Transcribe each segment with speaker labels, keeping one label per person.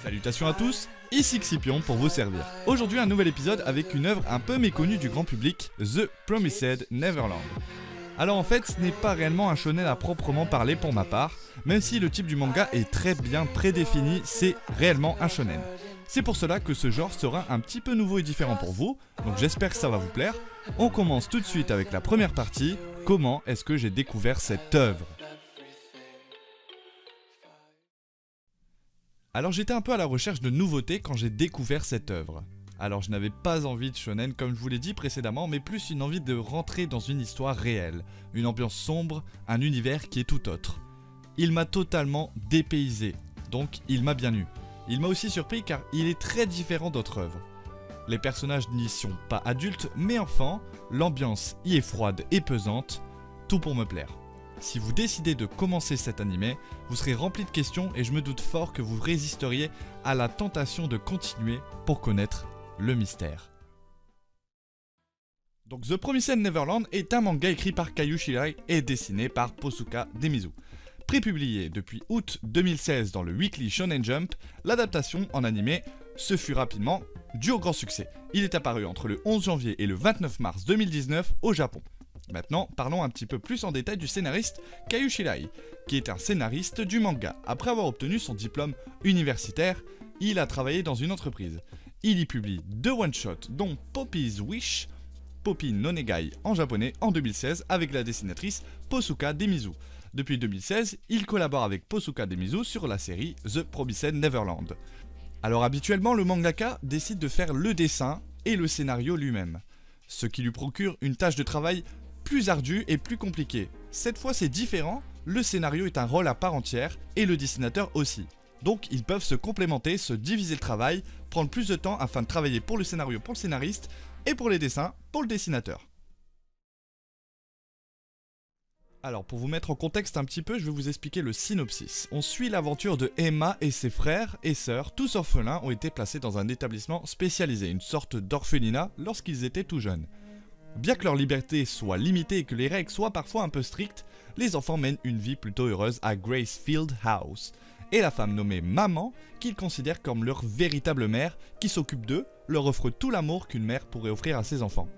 Speaker 1: Salutations à tous, ici Xipion pour vous servir. Aujourd'hui un nouvel épisode avec une œuvre un peu méconnue du grand public, The Promised Neverland. Alors en fait ce n'est pas réellement un shonen à proprement parler pour ma part, même si le type du manga est très bien prédéfini, c'est réellement un shonen. C'est pour cela que ce genre sera un petit peu nouveau et différent pour vous, donc j'espère que ça va vous plaire. On commence tout de suite avec la première partie, comment est-ce que j'ai découvert cette œuvre ? Alors j'étais un peu à la recherche de nouveautés quand j'ai découvert cette œuvre. Alors je n'avais pas envie de shonen comme je vous l'ai dit précédemment, mais plus une envie de rentrer dans une histoire réelle, une ambiance sombre, un univers qui est tout autre. Il m'a totalement dépaysé, donc il m'a bien eu. Il m'a aussi surpris car il est très différent d'autres œuvres. Les personnages n'y sont pas adultes mais enfants, l'ambiance y est froide et pesante, tout pour me plaire. Si vous décidez de commencer cet animé, vous serez rempli de questions et je me doute fort que vous résisteriez à la tentation de continuer pour connaître le mystère. Donc The Promised Neverland est un manga écrit par Kayu Shirai et dessiné par Posuka Demizu. Prépublié depuis août 2016 dans le Weekly Shonen Jump, l'adaptation en animé se fut rapidement due au grand succès. Il est apparu entre le 11 janvier et le 29 mars 2019 au Japon. Maintenant, parlons un petit peu plus en détail du scénariste Kayu Shirai, qui est un scénariste du manga. Après avoir obtenu son diplôme universitaire, il a travaillé dans une entreprise. Il y publie 2 one-shots, dont Poppy's Wish, Poppy no Negai en japonais, en 2016, avec la dessinatrice Posuka Demizu. Depuis 2016, il collabore avec Posuka Demizu sur la série The Promised Neverland. Alors habituellement, le mangaka décide de faire le dessin et le scénario lui-même, ce qui lui procure une tâche de travail plus ardu et plus compliqué. Cette fois c'est différent, le scénario est un rôle à part entière et le dessinateur aussi. Donc ils peuvent se complémenter, se diviser le travail, prendre plus de temps afin de travailler pour le scénario pour le scénariste et pour les dessins pour le dessinateur. Alors pour vous mettre en contexte un petit peu, je vais vous expliquer le synopsis. On suit l'aventure de Emma et ses frères et sœurs, tous orphelins, ont été placés dans un établissement spécialisé, une sorte d'orphelinat lorsqu'ils étaient tout jeunes. Bien que leur liberté soit limitée et que les règles soient parfois un peu strictes, les enfants mènent une vie plutôt heureuse à Gracefield House. Et la femme nommée Maman, qu'ils considèrent comme leur véritable mère, qui s'occupe d'eux, leur offre tout l'amour qu'une mère pourrait offrir à ses enfants.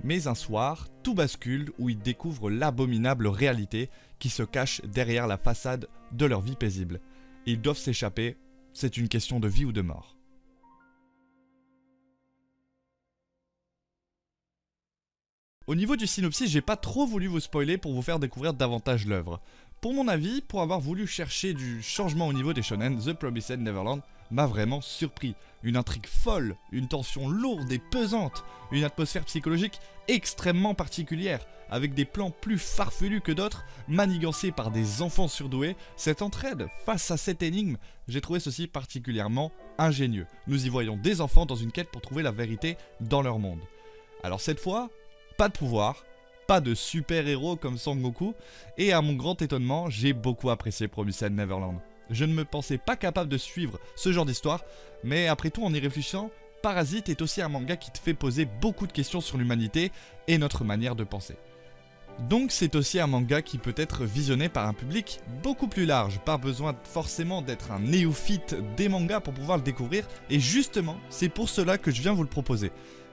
Speaker 1: Mais un soir, tout bascule où ils découvrent l'abominable réalité qui se cache derrière la façade de leur vie paisible. Ils doivent s'échapper, c'est une question de vie ou de mort. Au niveau du synopsis, j'ai pas trop voulu vous spoiler pour vous faire découvrir davantage l'œuvre. Pour mon avis, pour avoir voulu chercher du changement au niveau des shonen, The Promised Neverland m'a vraiment surpris. Une intrigue folle, une tension lourde et pesante, une atmosphère psychologique extrêmement particulière, avec des plans plus farfelus que d'autres, manigancés par des enfants surdoués. Cette entraide face à cette énigme, j'ai trouvé ceci particulièrement ingénieux. Nous y voyons des enfants dans une quête pour trouver la vérité dans leur monde. Alors cette fois, pas de pouvoir, pas de super-héros comme Son Goku, et à mon grand étonnement, j'ai beaucoup apprécié Promised Neverland. Je ne me pensais pas capable de suivre ce genre d'histoire, mais après tout en y réfléchissant, Parasite est aussi un manga qui te fait poser beaucoup de questions sur l'humanité et notre manière de penser. Donc c'est aussi un manga qui peut être visionné par un public beaucoup plus large, pas besoin forcément d'être un néophyte des mangas pour pouvoir le découvrir, et justement, c'est pour cela que je viens vous le proposer.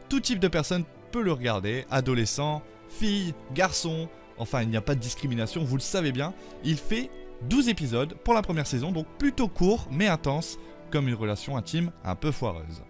Speaker 1: Tout type de personne peut le regarder, adolescents, filles, garçons, enfin il n'y a pas de discrimination, vous le savez bien. Il fait 12 épisodes pour la première saison, donc plutôt court mais intense, comme une relation intime un peu foireuse.